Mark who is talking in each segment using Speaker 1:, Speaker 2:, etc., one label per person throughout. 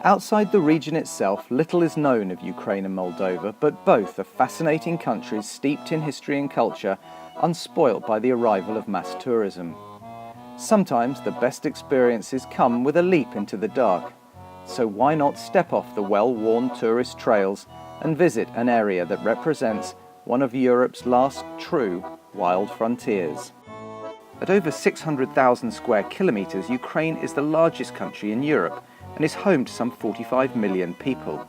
Speaker 1: Outside the region itself, little is known of Ukraine and Moldova, but both are fascinating countries steeped in history and culture, unspoilt by the arrival of mass tourism. Sometimes the best experiences come with a leap into the dark, so why not step off the well-worn tourist trails and visit an area that represents one of Europe's last true wild frontiers. At over 600,000 square kilometres, Ukraine is the largest country in Europe and is home to some 45 million people.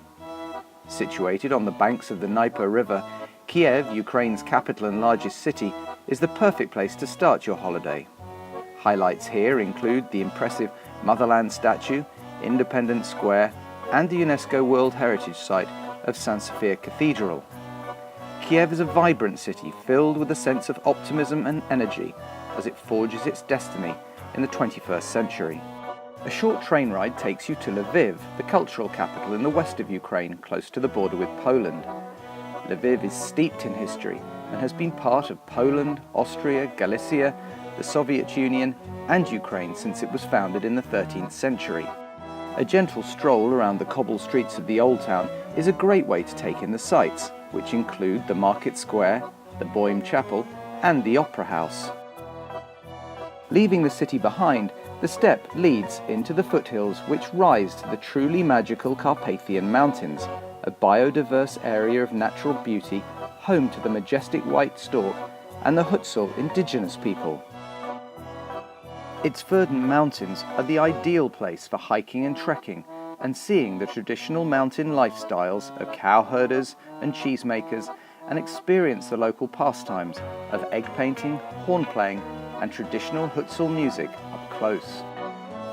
Speaker 1: Situated on the banks of the Dnieper River, Kiev, Ukraine's capital and largest city, is the perfect place to start your holiday. Highlights here include the impressive Motherland statue, Independence Square, and the UNESCO World Heritage Site of St. Sophia Cathedral. Kiev is a vibrant city filled with a sense of optimism and energy as it forges its destiny in the 21st century. A short train ride takes you to Lviv, the cultural capital in the west of Ukraine, close to the border with Poland. Lviv is steeped in history and has been part of Poland, Austria, Galicia, the Soviet Union and Ukraine since it was founded in the 13th century. A gentle stroll around the cobbled streets of the Old Town is a great way to take in the sights, which include the Market Square, the Boym Chapel and the Opera House. Leaving the city behind, the steppe leads into the foothills which rise to the truly magical Carpathian Mountains, a biodiverse area of natural beauty home to the majestic white stork and the Hutzul indigenous people. Its verdant mountains are the ideal place for hiking and trekking and seeing the traditional mountain lifestyles of cow herders and cheesemakers and experience the local pastimes of egg painting, horn playing and traditional Hutzul music up close.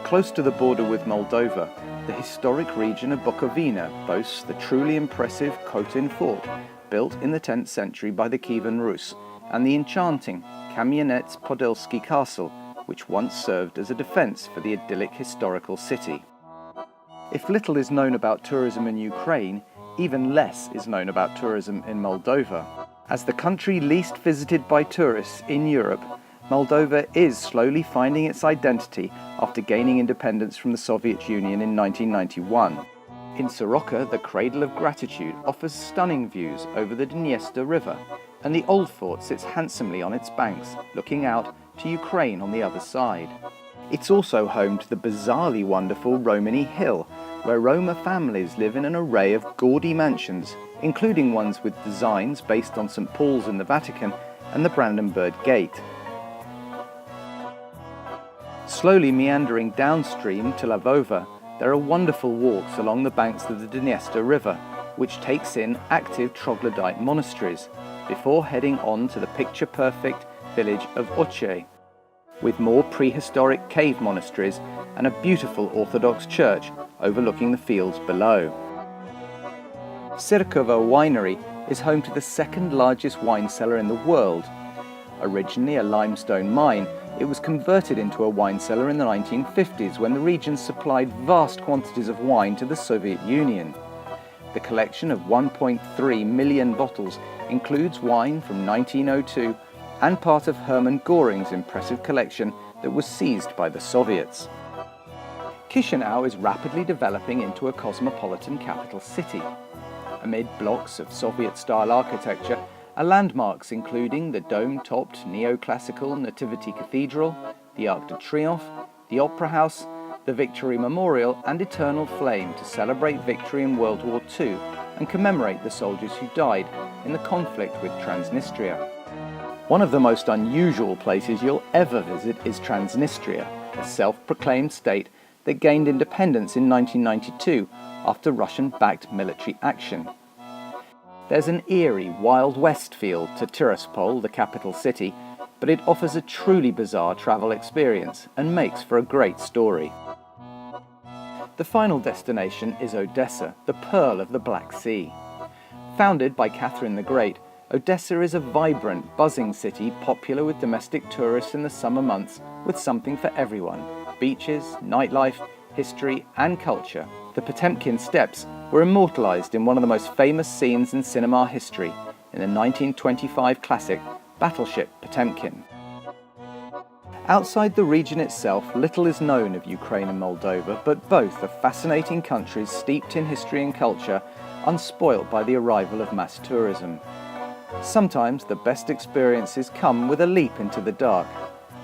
Speaker 1: Close to the border with Moldova, the historic region of Bukovina boasts the truly impressive Khotin Fort, built in the 10th century by the Kievan Rus, and the enchanting Kamianets-Podilsky Castle, which once served as a defence for the idyllic historical city. If little is known about tourism in Ukraine, even less is known about tourism in Moldova. As the country least visited by tourists in Europe, Moldova is slowly finding its identity after gaining independence from the Soviet Union in 1991. In Soroka, the Cradle of Gratitude offers stunning views over the Dniester River, and the Old Fort sits handsomely on its banks, looking out to Ukraine on the other side. It's also home to the bizarrely wonderful Romany Hill, where Roma families live in an array of gaudy mansions, including ones with designs based on St. Paul's in the Vatican and the Brandenburg Gate. Slowly meandering downstream to Lvova, there are wonderful walks along the banks of the Dniester River, which takes in active troglodyte monasteries, before heading on to the picture-perfect village of Oche, with more prehistoric cave monasteries and a beautiful Orthodox church overlooking the fields below. Sirkova Winery is home to the second largest wine cellar in the world. Originally a limestone mine, it was converted into a wine cellar in the 1950s when the region supplied vast quantities of wine to the Soviet Union. The collection of 1.3 million bottles includes wine from 1902 and part of Hermann Göring's impressive collection that was seized by the Soviets. Chisinau is rapidly developing into a cosmopolitan capital city. Amid blocks of Soviet-style architecture are landmarks including the dome-topped neoclassical Nativity Cathedral, the Arc de Triomphe, the Opera House, the Victory Memorial and Eternal Flame to celebrate victory in World War II and commemorate the soldiers who died in the conflict with Transnistria. One of the most unusual places you'll ever visit is Transnistria, a self-proclaimed state that gained independence in 1992 after Russian-backed military action. There's an eerie Wild West feel to Tiraspol, the capital city, but it offers a truly bizarre travel experience and makes for a great story. The final destination is Odessa, the pearl of the Black Sea. Founded by Catherine the Great, Odessa is a vibrant, buzzing city popular with domestic tourists in the summer months with something for everyone: beaches, nightlife, history and culture. The Potemkin Steppes were immortalized in one of the most famous scenes in cinema history, in the 1925 classic Battleship Potemkin. Outside the region itself, little is known of Ukraine and Moldova, but both are fascinating countries steeped in history and culture, unspoilt by the arrival of mass tourism. Sometimes the best experiences come with a leap into the dark,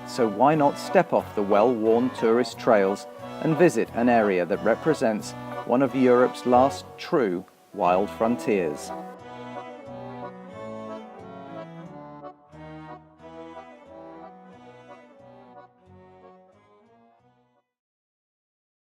Speaker 1: so why not step off the well-worn tourist trails and visit an area that represents one of Europe's last true wild frontiers?